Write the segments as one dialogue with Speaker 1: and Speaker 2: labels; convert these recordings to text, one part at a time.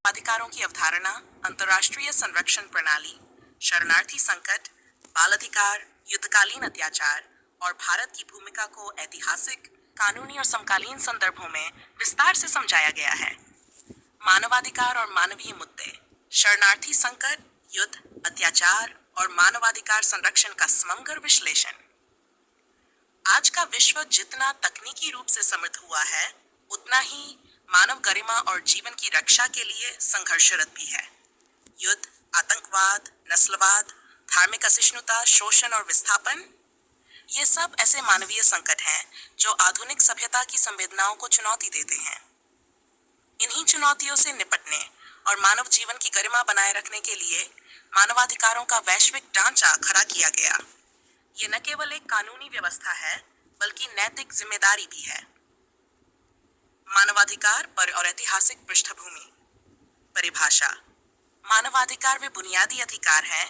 Speaker 1: अधिकारों की अवधारणा, अंतर्राष्ट्रीय संरक्षण प्रणाली, शरणार्थी संकट, बाल अधिकार, युद्धकालीन अत्याचार और भारत की भूमिका को ऐतिहासिक, कानूनी और समकालीन संदर्भों में विस्तार से समझाया गया है। मानवाधिकार और मानवीय मुद्दे, शरणार्थी संकट, युद्ध, अत्याचार और मानवाधिकार संरक्षण का समग्र विश्लेषण। आज का विश्व जितना तकनीकी रूप से समृद्ध हुआ है, उतना ही मानव गरिमा और जीवन की रक्षा के लिए संघर्षरत भी है। युद्ध, आतंकवाद, नस्लवाद, धार्मिक असहिष्णुता, शोषण और विस्थापन, ये सब ऐसे मानवीय संकट हैं जो आधुनिक सभ्यता की संवेदनाओं को चुनौती देते हैं। इन्हीं चुनौतियों से निपटने और मानव जीवन की गरिमा बनाए रखने के लिए मानवाधिकारों का वैश्विक ढांचा खड़ा किया गया। ये न केवल एक कानूनी व्यवस्था है, बल्कि नैतिक जिम्मेदारी भी है। मानवाधिकार पर और ऐतिहासिक पृष्ठभूमि। परिभाषा। मानवाधिकार वे बुनियादी अधिकार हैं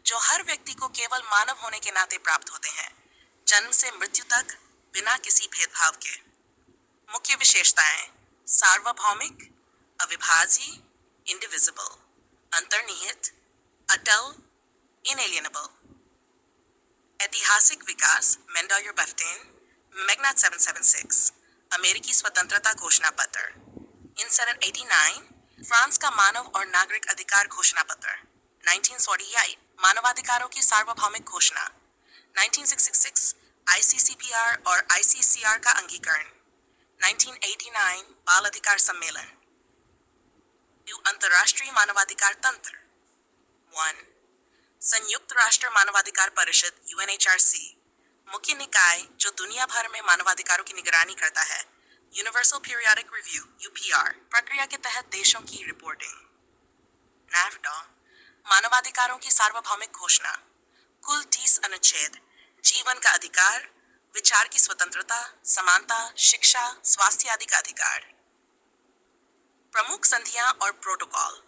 Speaker 1: जो हर व्यक्ति को केवल मानव होने के नाते प्राप्त होते हैं, जन्म से मृत्यु तक, बिना किसी भेदभाव के। मुख्य विशेषताएं: सार्वभौमिक, अविभाज्य, इंडिविजिबल, अंतर्निहित, अटल, इनएलिएनेबल। ऐतिहासिक विकास, मेंडायर बैफ्टेन, मैग्ना 776, अमेरिकी स्वतंत्रता घोषणा पत्र। इन 1789, फ्रांस का मानव और नागरिक अधिकार घोषणा पत्र। 1948, मानवाधिकारों की सार्वभौमिक घोषणा। 1966, आईसीसीपीआर और आईसीसीआर का अंगीकरण। 1989, बाल अधिकार सम्मेलन। अंतर्राष्ट्रीय मानवाधिकार तंत्र। 1. संयुक्त राष्ट्र मानवाधिकार परिषद UNHRC, मुख्य निकाय जो दुनिया भर में मानवाधिकारों की निगरानी करता है। यूनिवर्सल पीरियोडिक रिव्यू UPR, प्रक्रिया के तहत देशों की रिपोर्टिंग। NAFTA, मानवाधिकारों की सार्वभौमिक घोषणा। कुल 30 अनुच्छेद, जीवन का अधिकार, विचार की स्वतंत्रता, समानता, शिक्षा, स्वास्थ्य आदि का अधिकार। प्रमुख संधियां और प्रोटोकॉल।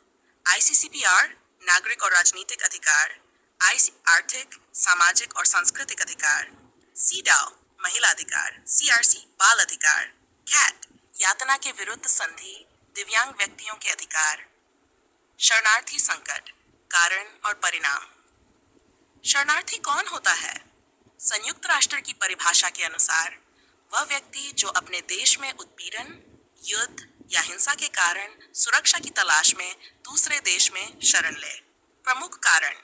Speaker 1: ICCPR, नागरिक और राजनीतिक अधिकार। आर्थिक, सामाजिक और सांस्कृतिक अधिकार। CEDAW, महिला अधिकार। CRC, बाल अधिकार। CAT, यातना के विरुद्ध संधि, दिव्यांग व्यक्तियों के अधिकार। शरणार्थी संकट, कारण और परिणाम। शरणार्थी कौन होता है? संयुक्त राष्ट्र की परिभाषा के अनुसार वह व्यक्ति जो अपने देश में उत्पीड़न, युद्ध या हिंसा के कारण सुरक्षा की तलाश में दूसरे देश में शरण ले। प्रमुख कारण: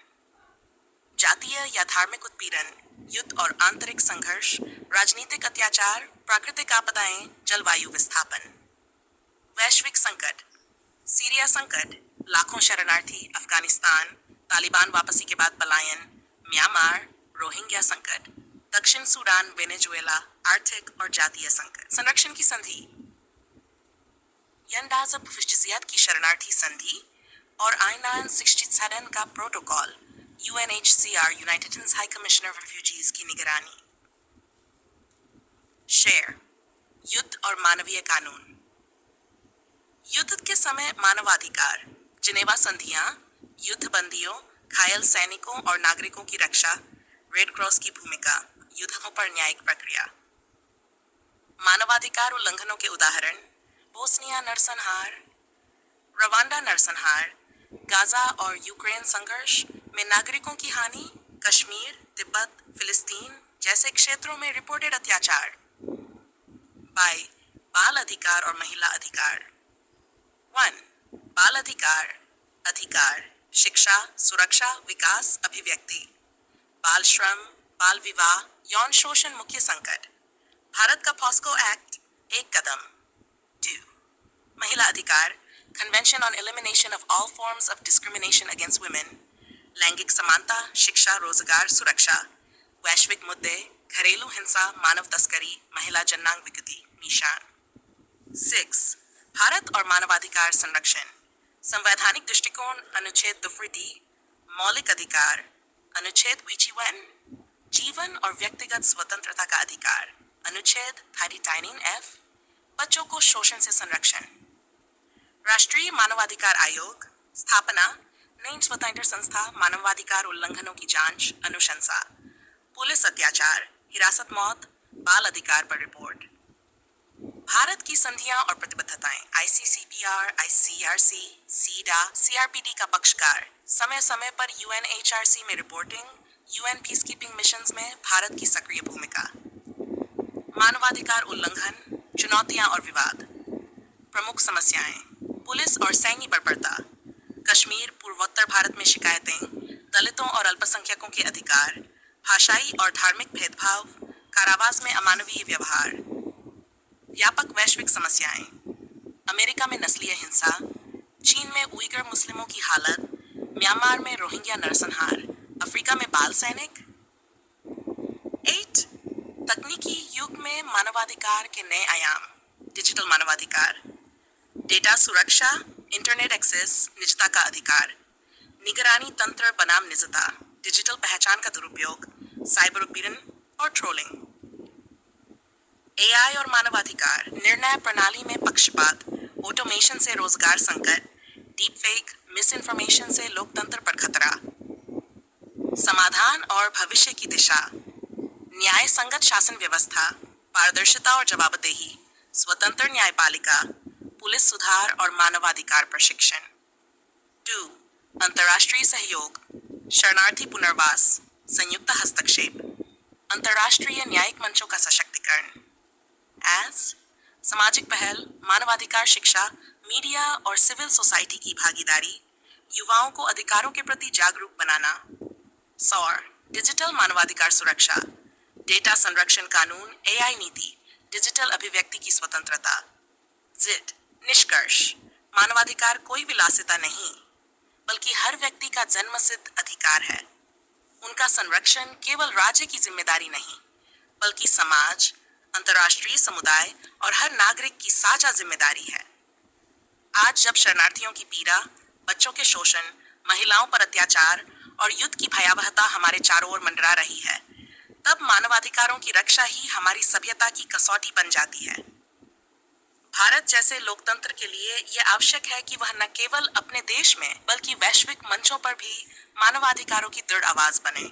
Speaker 1: जातीय या धार्मिक उत्पीड़न, युद्ध और आंतरिक संघर्ष, राजनीतिक अत्याचार, प्राकृतिक आपदाएं, जलवायु विस्थापन। वैश्विक संकट: सीरिया संकट, लाखों शरणार्थी, अफगानिस्तान, तालिबान वापसी के बाद पलायन, म्यांमार, रोहिंग्या संकट, दक्षिण सूडान, वेनेजुएला, आर्थिक और जातीय संकट। संरक्षण की संधि: UNDASA की शरणार्थी संधि और 1967 का protocol, UNHCR, United Nations high commissioner of refugees की निगरानी। शेयर, युद्ध और मानवीय कानून। युद्ध के समय मानवाधिकार, जिनेवा संधियां, युद्ध बंदियों, घायल सैनिकों और नागरिकों की रक्षा, रेड क्रॉस की भूमिका, युद्धों पर न्यायिक प्रक्रिया। मानवाधिकार उल्लंघनों के उदाहरण: बोस्निया नरसंहार, रवांडा नरसंहार, गाजा और यूक्रेन संघर्ष में नागरिकों की हानि, कश्मीर, तिब्बत, फिलिस्तीन जैसे क्षेत्रों में रिपोर्टेड अत्याचार। बाल अधिकार और महिला अधिकार। 1. बाल अधिकार, अधिकार, शिक्षा, सुरक्षा, विकास, अभिव्यक्ति। बाल श्रम, बाल विवाह, यौन शोषण मुख्य संकट। भारत का पॉस्को एक्ट, एक कदम। 2. महिला अधिकार, convention on elimination of all forms of discrimination against women. लैंगिक समानता, शिक्षा, रोजगार, सुरक्षा। वैश्विक मुद्दे, घरेलू हिंसा, मानव तस्करी, महिला जन्नांग विकृति, निशान। 6. भारत और मानवाधिकार संरक्षण। संवैधानिक दृष्टिकोण, अनुच्छेद 2D, मौलिक अधिकार, अनुच्छेद 21, जीवन और व्यक्तिगत स्वतंत्रता का अधिकार, अनुच्छेद 39F, बच्चों को शोषण से संरक्षण। राष्ट्रीय मानवाधिकार आयोग, स्थापना, नई स्वतंत्र संस्था, मानवाधिकार उल्लंघनों की जांच, अनुशंसा। पुलिस अत्याचार, हिरासत मौत, बाल अधिकार पर रिपोर्ट। भारत की संधियां और प्रतिबद्धताएं आईसीसीपीआर, आईसीआरसी, सीडा, सीआरपीडी का पक्षकार, समय समय पर यूएनएचआरसी में reporting, UN peace keeping missions में भारत की सक्रिय भूमिका। मानवाधिकार उल्लंघन, चुनौतियां और विवाद। प्रमुख समस्याएं, पुलिस और सैन्य बर्बरता, कश्मीर पूर्वोत्तर भारत में शिकायतें, दलितों और अल्पसंख्यकों के अधिकार, भाषाई और धार्मिक भेदभाव, कारावास में अमानवीय व्यवहार। व्यापक वैश्विक समस्याएं, अमेरिका में नस्लीय हिंसा, चीन में उइगर मुस्लिमों की हालत, म्यांमार में रोहिंग्या नरसंहार, अफ्रीका में बाल सैनिक। 8 तकनीकी युग में मानवाधिकार के नए आयाम, डिजिटल मानवाधिकार, डेटा सुरक्षा, इंटरनेट एक्सेस, निजता का अधिकार, निगरानी तंत्र बनाम निजता, डिजिटल पहचान का दुरुपयोग, साइबर उत्पीड़न और ट्रोलिंग। एआई और मानवाधिकार, निर्णय प्रणाली में पक्षपात, ऑटोमेशन से रोजगार संकट, डीप फेक, मिस इन्फॉर्मेशन से लोकतंत्र पर खतरा। समाधान और भविष्य की दिशा, न्याय संगत शासन व्यवस्था, पारदर्शिता और जवाबदेही, स्वतंत्र न्यायपालिका, पुलिस सुधार और मानवाधिकार प्रशिक्षण। 2 अंतर्राष्ट्रीय सहयोग, शरणार्थी पुनर्वास, संयुक्त हस्तक्षेप, अंतर्राष्ट्रीय न्यायिक मंचों का सशक्तिकरण। सामाजिक पहल, मानवाधिकार शिक्षा, मीडिया और सिविल सोसाइटी की भागीदारी, युवाओं को अधिकारों के प्रति जागरूक बनाना। सौर डिजिटल मानवाधिकार सुरक्षा, डेटा संरक्षण कानून, एआई नीति, डिजिटल अभिव्यक्ति की स्वतंत्रता। जिट निष्कर्ष, मानवाधिकार कोई विलासिता नहीं, बल्कि हर व्यक्ति का जन्मसिद्ध अधिकार है। उनका संरक्षण केवल राज्य की जिम्मेदारी नहीं, बल्कि समाज, अंतर्राष्ट्रीय समुदाय और हर नागरिक की साझा जिम्मेदारी है। आज जब शरणार्थियों की पीड़ा, बच्चों के शोषण, महिलाओं पर अत्याचार और युद्ध की भयावहता हमारे चारों ओर मंडरा रही है, तब मानवाधिकारों की रक्षा ही हमारी सभ्यता की कसौटी बन जाती है। भारत जैसे लोकतंत्र के लिए यह आवश्यक है कि वह न केवल अपने देश में, बल्कि वैश्विक मंचों पर भी मानवाधिकारों की दृढ़ आवाज बने।